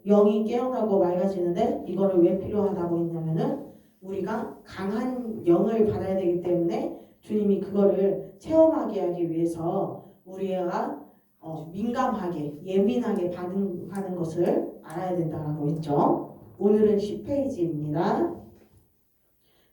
영이 깨어나고 맑아지는데 이거를 왜 필요하다고 했냐면은 우리가 강한 영을 받아야 되기 때문에 주님이 그거를 체험하게 하기 위해서 우리가 민감하게 예민하게 반응하는 것을 알아야 된다고 했죠. 오늘은 10페이지입니다.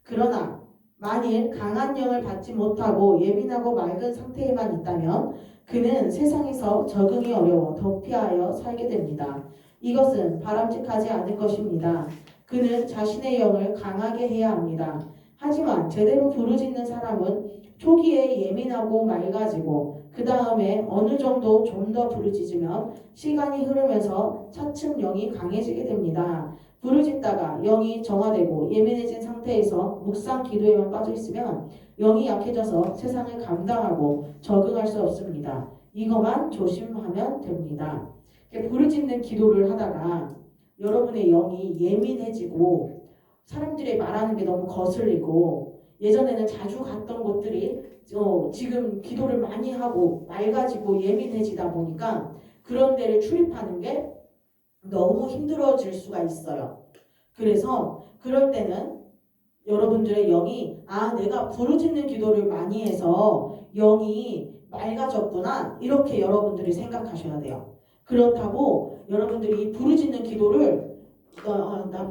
그러나 만일 강한 영을 받지 못하고 예민하고 맑은 상태에만 있다면 그는 세상에서 적응이 어려워 도피하여 살게 됩니다. 이것은 바람직하지 않을 것입니다. 그는 자신의 영을 강하게 해야 합니다. 하지만 제대로 부르짖는 사람은 초기에 예민하고 맑아지고 그 다음에 어느 정도 좀 더 부르짖으면 시간이 흐르면서 차츰 영이 강해지게 됩니다. 부르짖다가 영이 정화되고 예민해진 상태에서 묵상 기도에만 빠져 있으면 영이 약해져서 세상을 감당하고 적응할 수 없습니다. 이것만 조심하면 됩니다. 부르짖는 기도를 하다가 여러분의 영이 예민해지고 사람들이 말하는 게 너무 거슬리고 예전에는 자주 갔던 곳들이 지금 기도를 많이 하고 맑아지고 예민해지다 보니까 그런 데를 출입하는 게 너무 힘들어질 수가 있어요. 그래서 그럴 때는 여러분들의 영이 내가 부르짖는 기도를 많이 해서 영이 맑아졌구나 이렇게 여러분들이 생각하셔야 돼요. 그렇다고 여러분들이 부르짖는 기도를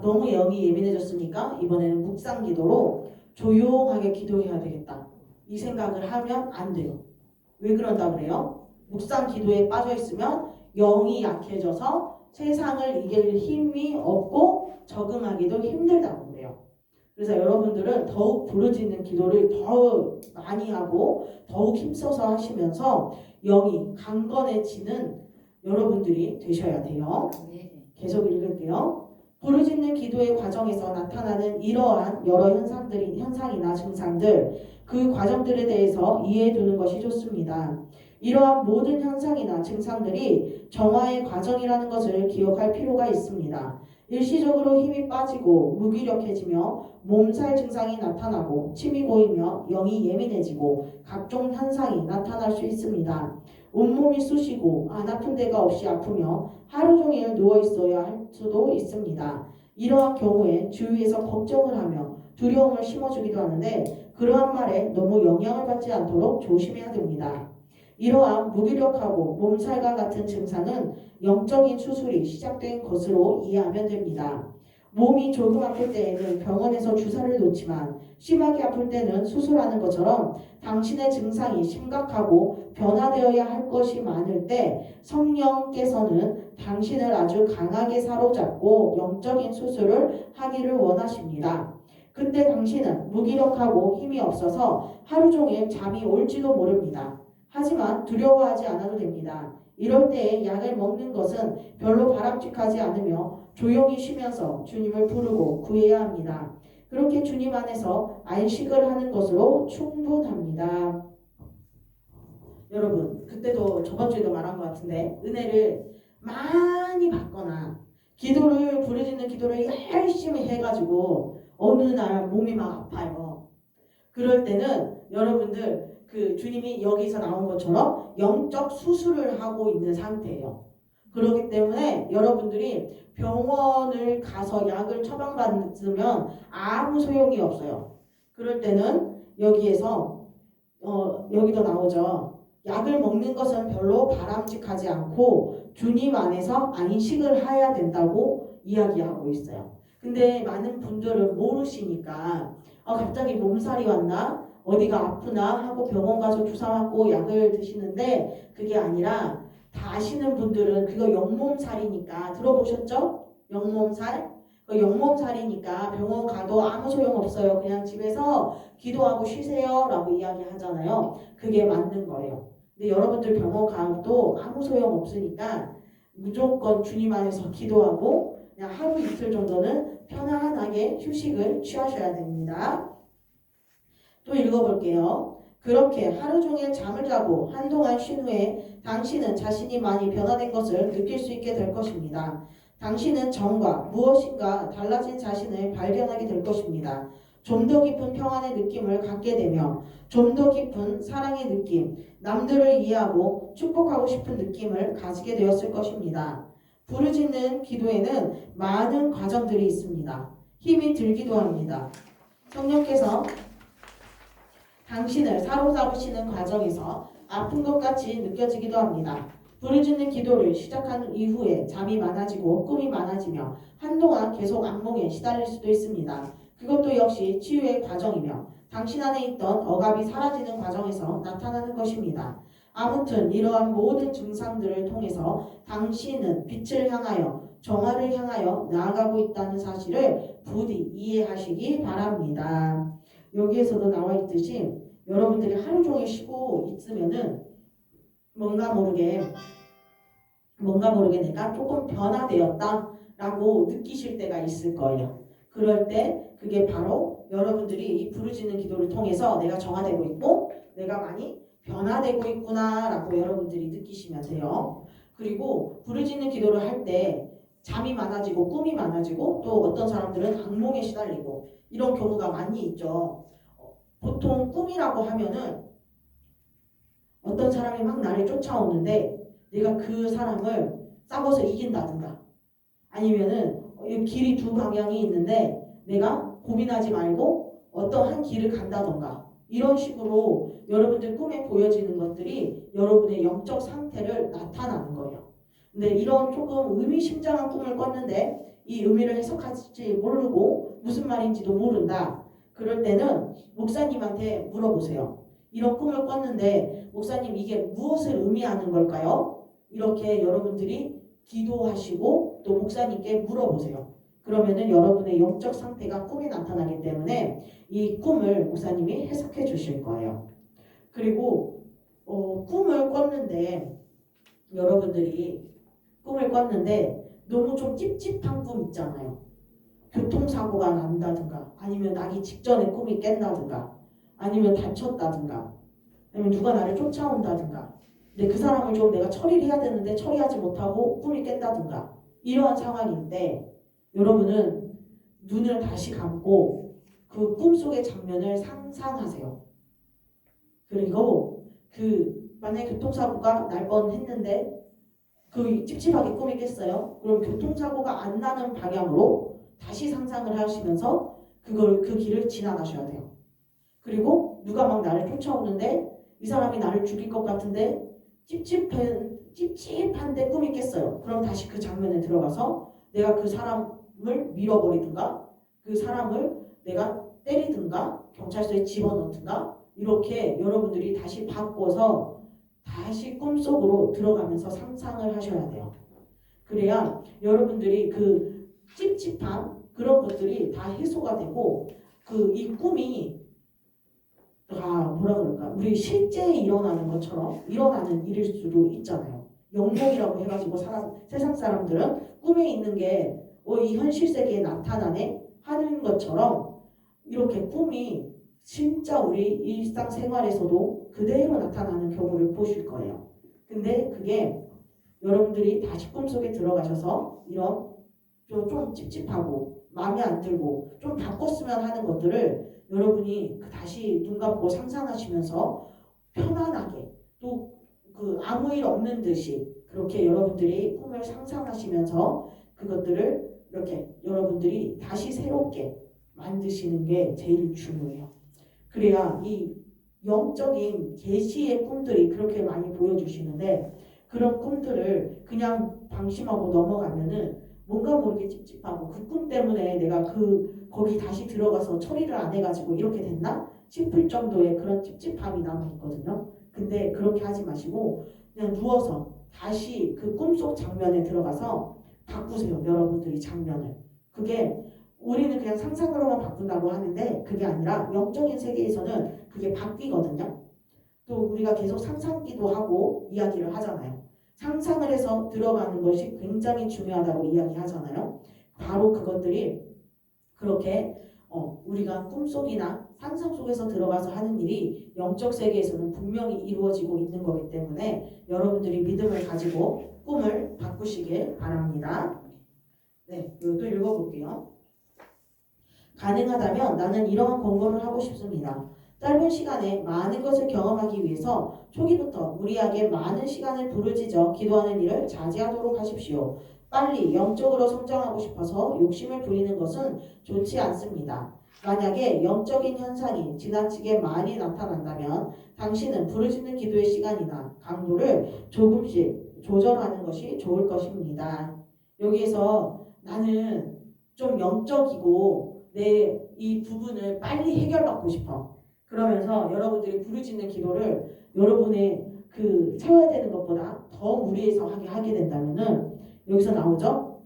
너무 영이 예민해졌으니까 이번에는 묵상 기도로 조용하게 기도해야 되겠다 이 생각을 하면 안 돼요. 왜 그런다 그래요? 묵상 기도에 빠져 있으면 영이 약해져서 세상을 이길 힘이 없고 적응하기도 힘들다고 그래요. 그래서 여러분들은 더욱 부르짖는 기도를 더 많이 하고 더욱 힘써서 하시면서 영이 강건해지는 여러분들이 되셔야 돼요. 계속 읽을게요. 부르짖는 기도의 과정에서 나타나는 이러한 여러 현상이나 증상들, 그 과정들에 대해서 이해해 두는 것이 좋습니다. 이러한 모든 현상이나 증상들이 정화의 과정이라는 것을 기억할 필요가 있습니다. 일시적으로 힘이 빠지고 무기력해지며 몸살 증상이 나타나고 침이 고이며 영이 예민해지고 각종 현상이 나타날 수 있습니다. 온몸이 쑤시고 안 아픈 데가 없이 아프며 하루 종일 누워 있어야 할 수도 있습니다. 이러한 경우에 주위에서 걱정을 하며 두려움을 심어주기도 하는데 그러한 말에 너무 영향을 받지 않도록 조심해야 됩니다. 이러한 무기력하고 몸살과 같은 증상은 영적인 수술이 시작된 것으로 이해하면 됩니다. 몸이 조금 아플 때에는 병원에서 주사를 놓지만 심하게 아플 때는 수술하는 것처럼 당신의 증상이 심각하고 변화되어야 할 것이 많을 때 성령께서는 당신을 아주 강하게 사로잡고 영적인 수술을 하기를 원하십니다. 그때 당신은 무기력하고 힘이 없어서 하루 종일 잠이 올지도 모릅니다. 하지만 두려워하지 않아도 됩니다. 이럴 때에 약을 먹는 것은 별로 바람직하지 않으며 조용히 쉬면서 주님을 부르고 구해야 합니다. 그렇게 주님 안에서 안식을 하는 것으로 충분합니다. 여러분, 그때도 저번 주에도 말한 것 같은데 은혜를 많이 받거나 기도를 부르짖는 기도를 열심히 해가지고 어느 날 몸이 막 아파요. 그럴 때는 여러분들 주님이 여기서 나온 것처럼 영적 수술을 하고 있는 상태예요. 그렇기 때문에 여러분들이 병원을 가서 약을 처방받으면 아무 소용이 없어요. 그럴 때는 여기에서 여기도 나오죠. 약을 먹는 것은 별로 바람직하지 않고 주님 안에서 안식을 해야 된다고 이야기하고 있어요. 근데 많은 분들은 모르시니까 갑자기 몸살이 왔나? 어디가 아프나? 하고 병원 가서 주사 맞고 약을 드시는데 그게 아니라 다 아시는 분들은 그거 영몸살이니까 들어보셨죠? 영몸살? 그 영몸살이니까 병원 가도 아무 소용없어요. 그냥 집에서 기도하고 쉬세요 라고 이야기하잖아요. 그게 맞는 거예요. 근데 여러분들 병원 가도 아무 소용없으니까 무조건 주님 안에서 기도하고 그냥 하루 이틀 정도는 편안하게 휴식을 취하셔야 됩니다. 또 읽어볼게요. 그렇게 하루 종일 잠을 자고 한동안 쉰 후에 당신은 자신이 많이 변화된 것을 느낄 수 있게 될 것입니다. 당신은 전과 무엇인가 달라진 자신을 발견하게 될 것입니다. 좀 더 깊은 평안의 느낌을 갖게 되며 좀 더 깊은 사랑의 느낌, 남들을 이해하고 축복하고 싶은 느낌을 가지게 되었을 것입니다. 부르짖는 기도에는 많은 과정들이 있습니다. 힘이 들기도 합니다. 성령께서 당신을 사로잡으시는 과정에서 아픈 것 같이 느껴지기도 합니다. 부르짖는 기도를 시작한 이후에 잠이 많아지고 꿈이 많아지며 한동안 계속 악몽에 시달릴 수도 있습니다. 그것도 역시 치유의 과정이며 당신 안에 있던 억압이 사라지는 과정에서 나타나는 것입니다. 아무튼 이러한 모든 증상들을 통해서 당신은 빛을 향하여 정화를 향하여 나아가고 있다는 사실을 부디 이해하시기 바랍니다. 여기에서도 나와 있듯이 여러분들이 하루 종일 쉬고 있으면은 뭔가 모르게 내가 조금 변화되었다라고 느끼실 때가 있을 거예요. 그럴 때 그게 바로 여러분들이 이 부르짖는 기도를 통해서 내가 정화되고 있고 내가 많이 변화되고 있구나라고 여러분들이 느끼시면 돼요. 그리고 부르짖는 기도를 할 때 잠이 많아지고 꿈이 많아지고 또 어떤 사람들은 악몽에 시달리고 이런 경우가 많이 있죠. 보통 꿈이라고 하면은 어떤 사람이 막 나를 쫓아오는데 내가 그 사람을 싸워서 이긴다든가 아니면은 길이 두 방향이 있는데 내가 고민하지 말고 어떤 한 길을 간다던가 이런 식으로 여러분들 꿈에 보여지는 것들이 여러분의 영적 상태를 나타나는 거예요. 근데 이런 조금 의미심장한 꿈을 꿨는데 이 의미를 해석할지 모르고 무슨 말인지도 모른다. 그럴 때는 목사님한테 물어보세요. 이런 꿈을 꿨는데 목사님 이게 무엇을 의미하는 걸까요? 이렇게 여러분들이 기도하시고 또 목사님께 물어보세요. 그러면은 여러분의 영적 상태가 꿈에 나타나기 때문에 이 꿈을 목사님이 해석해 주실 거예요. 그리고 꿈을 꿨는데 여러분들이 꿈을 꿨는데 너무 좀 찝찝한 꿈 있잖아요. 교통사고가 난다든가 아니면 나기 직전에 꿈이 깬다든가 아니면 다쳤다든가 아니면 누가 나를 쫓아온다든가 근데 그 사람을 좀 내가 처리를 해야 되는데 처리하지 못하고 꿈이 깬다든가 이러한 상황인데 여러분은 눈을 다시 감고 그 꿈속의 장면을 상상하세요. 그리고 만약에 교통사고가 날 뻔했는데 그 찝찝하게 꿈이 깼어요. 그럼 교통사고가 안 나는 방향으로 다시 상상을 하시면서 그 길을 지나가셔야 돼요. 그리고 누가 막 나를 쫓아오는데 이 사람이 나를 죽일 것 같은데 찝찝한데 꿈이 깼어요. 그럼 다시 그 장면에 들어가서 내가 그 사람을 밀어버리든가 그 사람을 내가 때리든가 경찰서에 집어넣든가 이렇게 여러분들이 다시 바꿔서 다시 꿈속으로 들어가면서 상상을 하셔야 돼요. 그래야 여러분들이 그 찝찝한 그런 것들이 다 해소가 되고 이 꿈이 뭐라 그럴까 우리 실제 일어나는 것처럼 일어나는 일일 수도 있잖아요. 영몽이라고 해가지고 세상 사람들은 꿈에 있는 게 이 현실 세계에 나타나네 하는 것처럼 이렇게 꿈이 진짜 우리 일상생활에서도 그대로 나타나는 경우를 보실 거예요. 근데 그게 여러분들이 다시 꿈속에 들어가셔서 이런 좀 찝찝하고 마음에 안 들고 좀 바꿨으면 하는 것들을 여러분이 다시 눈 감고 상상하시면서 편안하게 또 아무 일 없는 듯이 그렇게 여러분들이 꿈을 상상하시면서 그것들을 이렇게 여러분들이 다시 새롭게 만드시는 게 제일 중요해요. 그래야 이 영적인 계시의 꿈들이 그렇게 많이 보여주시는데 그런 꿈들을 그냥 방심하고 넘어가면은 뭔가 모르게 찝찝하고 그 꿈 때문에 내가 거기 다시 들어가서 처리를 안 해가지고 이렇게 됐나 싶을 정도의 그런 찝찝함이 남아있거든요. 근데 그렇게 하지 마시고 그냥 누워서 다시 그 꿈속 장면에 들어가서 바꾸세요. 여러분들이 장면을. 그게 우리는 그냥 상상으로만 바꾼다고 하는데 그게 아니라 영적인 세계에서는 그게 바뀌거든요. 또 우리가 계속 상상기도 하고 이야기를 하잖아요. 상상을 해서 들어가는 것이 굉장히 중요하다고 이야기하잖아요. 바로 그것들이 그렇게 우리가 꿈속이나 상상 속에서 들어가서 하는 일이 영적 세계에서는 분명히 이루어지고 있는 거기 때문에 여러분들이 믿음을 가지고 꿈을 바꾸시길 바랍니다. 네, 이것도 읽어볼게요. 가능하다면 나는 이러한 권고를 하고 싶습니다. 짧은 시간에 많은 것을 경험하기 위해서 초기부터 무리하게 많은 시간을 부르짖어 기도하는 일을 자제하도록 하십시오. 빨리 영적으로 성장하고 싶어서 욕심을 부리는 것은 좋지 않습니다. 만약에 영적인 현상이 지나치게 많이 나타난다면 당신은 부르짖는 기도의 시간이나 강도를 조금씩 조절하는 것이 좋을 것입니다. 여기에서 나는 좀 영적이고 내 이 부분을 빨리 해결받고 싶어. 그러면서 여러분들이 부르짖는 기도를 여러분의 그 채워야 되는 것보다 더 무리해서 하게 된다면은 여기서 나오죠?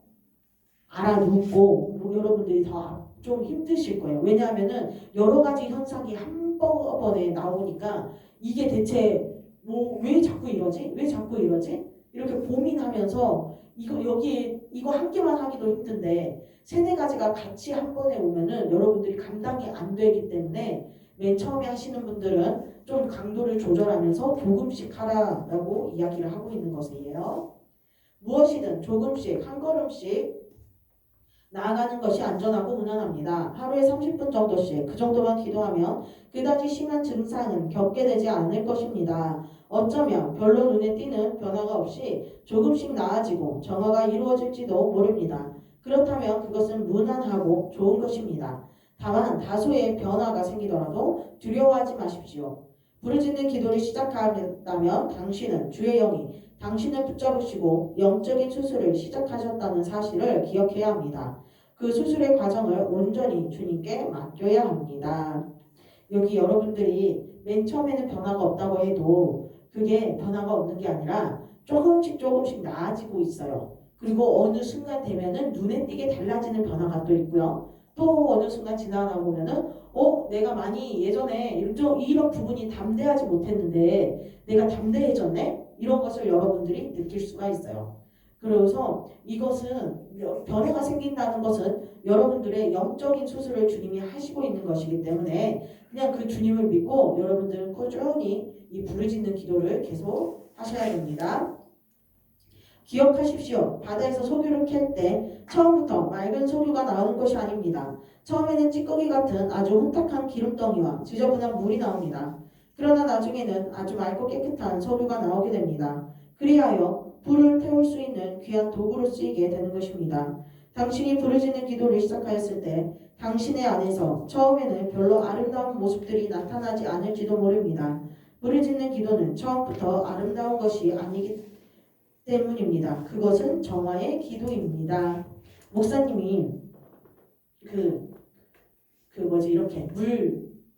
알아눕고 여러분들이 더 좀 힘드실 거예요. 왜냐하면은 여러 가지 현상이 한꺼번에 나오니까 이게 대체 뭐 왜 자꾸 이러지? 왜 자꾸 이러지? 이렇게 고민하면서 이거 한 개만 하기도 힘든데 세네 가지가 같이 한 번에 오면은 여러분들이 감당이 안 되기 때문에 맨 처음에 하시는 분들은 좀 강도를 조절하면서 조금씩 하라라고 이야기를 하고 있는 것이에요. 무엇이든 조금씩 한 걸음씩 나아가는 것이 안전하고 무난합니다. 하루에 30분 정도씩 그 정도만 기도하면 그다지 심한 증상은 겪게 되지 않을 것입니다. 어쩌면 별로 눈에 띄는 변화가 없이 조금씩 나아지고 정화가 이루어질지도 모릅니다. 그렇다면 그것은 무난하고 좋은 것입니다. 다만 다소의 변화가 생기더라도 두려워하지 마십시오. 부르짖는 기도를 시작한다면 당신은 주의 영이 당신을 붙잡으시고 영적인 수술을 시작하셨다는 사실을 기억해야 합니다. 그 수술의 과정을 온전히 주님께 맡겨야 합니다. 여기 여러분들이 맨 처음에는 변화가 없다고 해도 그게 변화가 없는 게 아니라 조금씩 나아지고 있어요. 그리고 어느 순간 되면은 눈에 띄게 달라지는 변화가 또 있고요. 또 어느 순간 지나다 보면은 내가 많이 예전에 이런 부분이 담대하지 못했는데 내가 담대해졌네? 이런 것을 여러분들이 느낄 수가 있어요. 그래서 이것은 변화가 생긴다는 것은 여러분들의 영적인 수술을 주님이 하시고 있는 것이기 때문에 그냥 그 주님을 믿고 여러분들은 꾸준히 이 부르짖는 기도를 계속 하셔야 됩니다. 기억하십시오. 바다에서 소규를 캘 때 처음부터 맑은 소규가 나오는 것이 아닙니다. 처음에는 찌꺼기 같은 아주 혼탁한 기름덩이와 지저분한 물이 나옵니다. 그러나 나중에는 아주 맑고 깨끗한 소규가 나오게 됩니다. 그리하여 불을 태울 수 있는 귀한 도구로 쓰이게 되는 것입니다. 당신이 부르짖는 기도를 시작하였을 때 당신의 안에서 처음에는 별로 아름다운 모습들이 나타나지 않을지도 모릅니다. 부르짖는 기도는 처음부터 아름다운 것이 아니기 때문입니다. 그것은 정화의 기도입니다. 목사님이 이렇게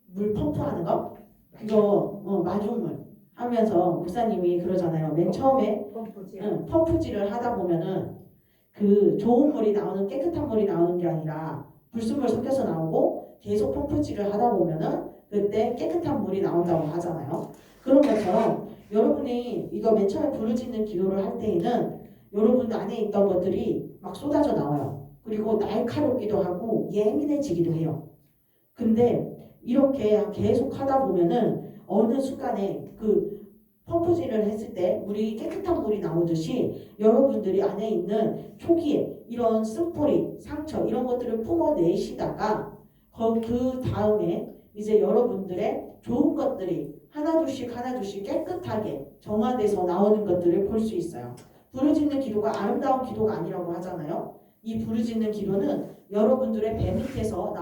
물 펌프하는 거? 그거 마중물 하면서 목사님이 그러잖아요. 맨 처음에 펌프질을 하다 보면은 그 좋은 물이 나오는 깨끗한 물이 나오는 게 아니라 불순물 섞여서 나오고 계속 펌프질을 하다 보면은 그때 깨끗한 물이 나온다고 하잖아요. 그런 것처럼 여러분이 이거 맨 처음에 부르짖는 기도를 할 때에는 여러분 안에 있던 것들이 막 쏟아져 나와요. 그리고 날카롭기도 하고 예민해지기도 해요. 근데 이렇게 계속 하다 보면은 어느 순간에 그 펌프질을 했을 때 물이 깨끗한 물이 나오듯이 여러분들이 안에 있는 초기에 이런 쓴뿌리, 상처 이런 것들을 뿜어내시다가 그 다음에 이제 여러분들의 좋은 것들이 하나둘씩 깨끗하게 정화돼서 나오는 것들을 볼 수 있어요. 부르짖는 기도가 아름다운 기도가 아니라고 하잖아요. 이 부르짖는 기도는 여러분들의 배 밑에서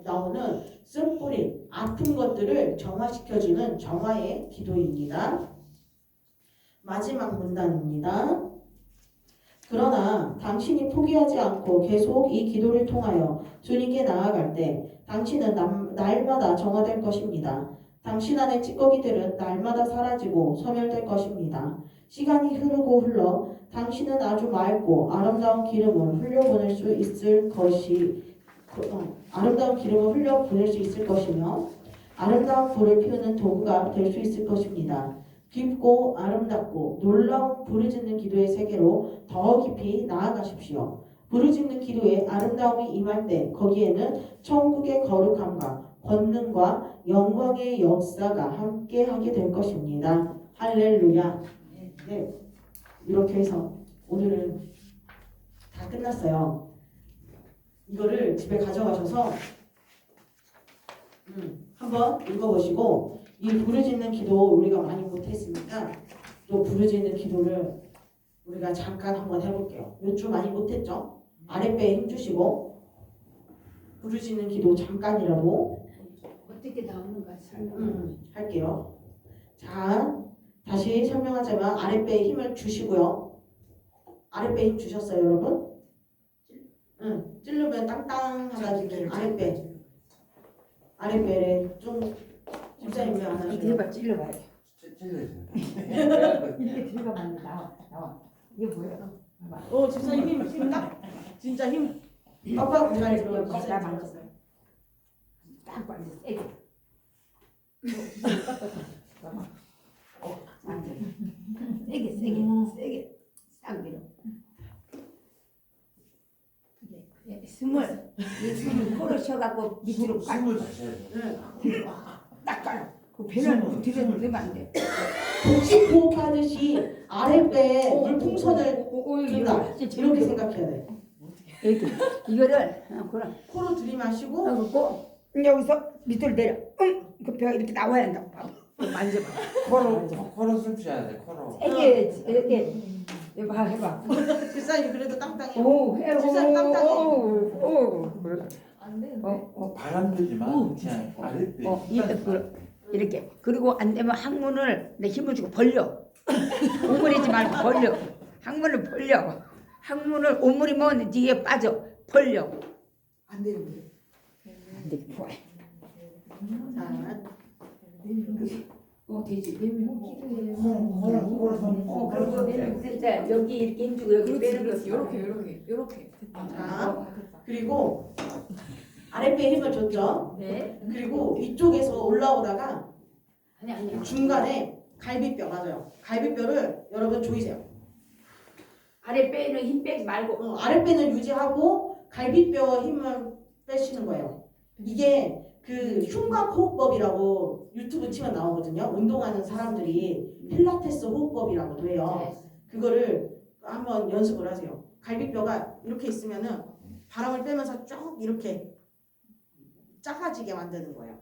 나오는 쓴뿌리, 아픈 것들을 정화시켜주는 정화의 기도입니다. 마지막 문단입니다. 그러나 당신이 포기하지 않고 계속 이 기도를 통하여 주님께 나아갈 때 당신은 날마다 정화될 것입니다. 당신 안의 찌꺼기들은 날마다 사라지고 소멸될 것입니다. 시간이 흐르고 흘러 당신은 아주 맑고 아름다운 기름을 흘려보낼 수 있을 것이며 아름다운 불을 피우는 도구가 될 수 있을 것입니다. 깊고 아름답고 놀라운 부르짖는 기도의 세계로 더 깊이 나아가십시오. 부르짖는 기도에 아름다움이 임할 때 거기에는 천국의 거룩함과 권능과 영광의 역사가 함께하게 될 것입니다. 할렐루야. 네, 이렇게 해서 오늘은 다 끝났어요. 이거를 집에 가져가셔서 한번 읽어보시고 이 부르짖는 기도 우리가 많이 못했으니까 또 부르짖는 기도를 우리가 잠깐 한번 해볼게요. 몇 주 많이 못했죠? 아랫배에 힘주시고 부르짖는 기도 잠깐이라도 어떻게 나오는가 할게요. 자, 다시 설명하자면 아랫배에 힘을 주시고요. 아랫배에 힘 주셨어요, 여러분? 찌르면 땅땅하다 느낌. 아랫배를 좀 집사님 왜 안 하세요? 이거 해봐, 찔러봐요. 찔러야 이렇게 들어가면 나와. 이게 뭐야? 봐봐. 집사님 힘 딱 진짜 힘 빡빡 잘 들어가요. 나 만졌어요. 딱 만져, 세게. 봐봐. 만져. 세게. 딱 밀어. 이 숨을 코로 쉬어갖고 밑으로 꽉. 숨을 다시 해야 돼. 딱 깔아. 그 배는 뒤로 넣으면 안 돼. 복식 호흡하듯이 아랫배에 물풍선을 뜬다. 이렇게 생각해야 돼. 이렇게. 이거를 그럼 코로 들이마시고 하고 여기서 밑으로 내려. 그 뼈 이렇게 나와야 한다고. 봐봐. 만져봐. 코로 숨 쉬어야 돼. 코로. 세게 이렇게. 해봐. 집사님 그래도 땅땅해요. 오, 해. 집사님 땅땅해. 오. 안 되는데. 바람 들지만 그냥 아랫배. 이렇게. 그리고 안 되면 항문을 내 힘을 주고 벌려. 오므리지 말고 벌려. 항문을 벌려. 항문을 오므리면 뒤에 빠져. 벌려. 안 되는데. 안 돼. 좋아. 자, 되지. 코로 그리고 진짜 여기 이렇게 힘주고 여기 빼는 거. 요렇게 됐다. 자, 그리고 아랫배에 힘을 줬죠. 네. 그리고 이쪽에서 올라오다가 아니. 중간에 갈비뼈 맞아요. 갈비뼈를 여러분 조이세요. 아랫배에는 힘 빼지 말고. 아랫배는 유지하고 갈비뼈 힘을 빼시는 거예요. 이게 그 흉곽 호흡법이라고 유튜브 치면 나오거든요. 운동하는 사람들이 필라테스 호흡법이라고 해요. 그거를 한번 연습을 하세요. 갈비뼈가 이렇게 있으면은 바람을 빼면서 쭉 이렇게 작아지게 만드는 거예요.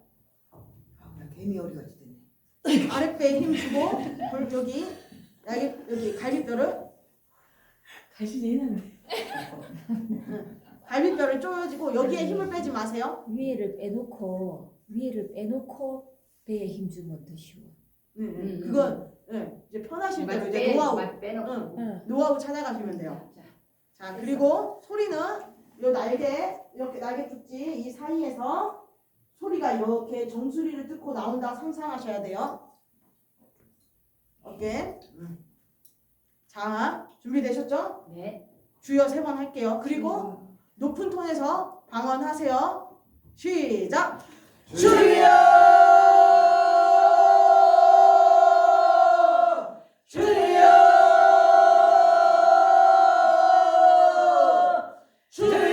개미 어리같이 됐네. 아랫배에 힘 주고 여기 갈비뼈를 갈비뼈를 조여지고 여기에 힘을 빼지 마세요. 위에를 빼놓고 배에 힘 주면 더 쉬워. 그건 이제 편하실 대로 이제 노하우 응. 노하우 찾아가시면 돼요. 자, 그리고 소리는 요 날개 이렇게 날개 tuk지 이 사이에서 소리가 이렇게 정수리를 뚫고 나온다 상상하셔야 돼요. 오케이. 자, 준비되셨죠? 네. 주여 3번 할게요. 그리고 높은 톤에서 방언하세요. 시작. 주여! 주여! 주여!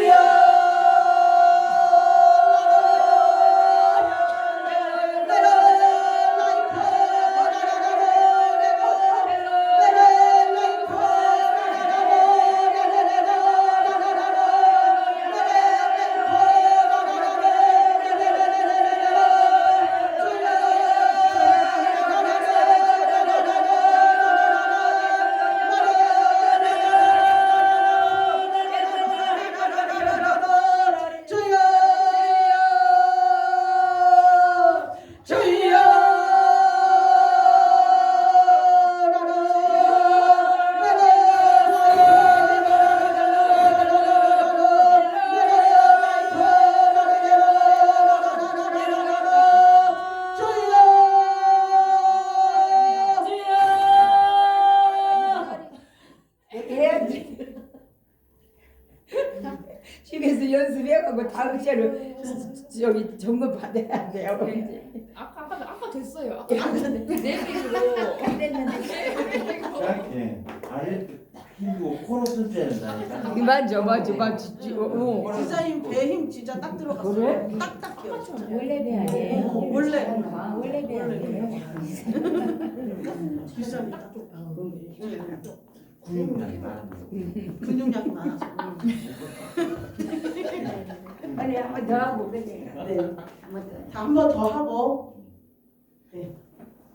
집에서 연습해가고 다음 시간을 여기 점검 받아야 돼요. 아까 됐어요. 아까 됐는데 내비로 이렇게 아랫배 딱 힘주고 코로 숨 쉬어야 된다니까. 맞아. 지사님 배 힘 진짜 딱 들어갔어요. 그래? 딱딱해요. 진짜. 원래 배 아니에요? 원래 원래 배 아니에요? 지사님 딱 근육량이 많은 거. 근육량이 많아서. 빨리 한 번 더 하고 그래. 네. 한번 더. 자, 한 번 더 하고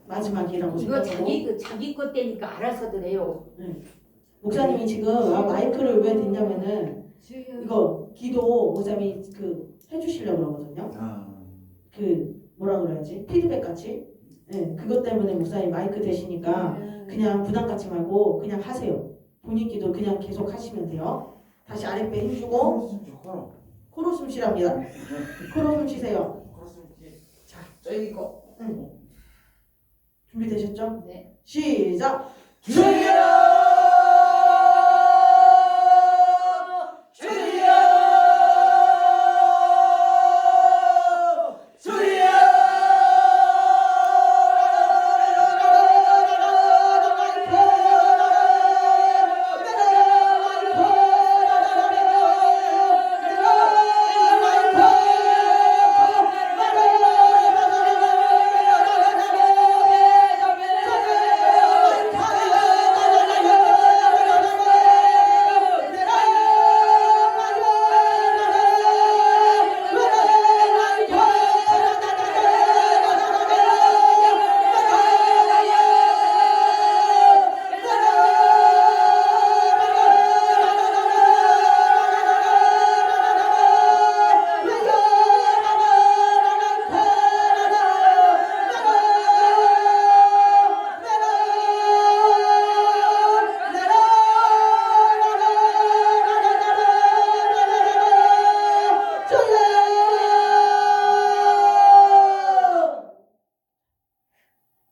마지막이라고 이거 생각하고. 자기 것 때니까 알아서들 해요. 목사님이 지금 마이크를 왜 댔냐면은 주여. 이거 기도 목사님이 그 해주시려고 그러거든요. 그 뭐라 그래야지 피드백 같이. 네, 그것 때문에 목사님 마이크 대시니까 그냥 부담 갖지 말고 그냥 하세요. 본인 기도 그냥 계속 하시면 돼요. 다시 아랫배 힘주고 코로 숨쉬 코로. 코로 숨 쉬랍니다. 코로 숨 쉬세요. 코로 숨쉬. 자, 저기 거. 준비되셨죠? 네. 시작. 주여! 주여! 주여!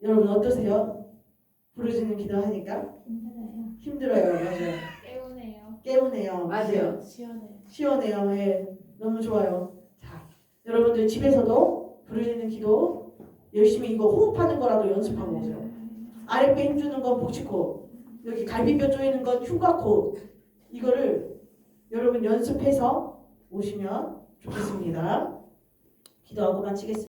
여러분 어떠세요? 부르짖는 기도하니까 힘들어요. 힘들어요. 맞아요. 깨우네요. 깨우네요. 맞아요. 시원해요. 시원해요. 예, 너무 좋아요. 자, 여러분들 집에서도 부르짖는 기도 열심히 이거 호흡하는 거라도 연습하고 오세요. 아랫배 힘주는 건 복식호흡, 여기 갈비뼈 조이는 건 흉곽호흡. 이거를 여러분 연습해서 오시면 좋겠습니다. 기도하고 마치겠습니다.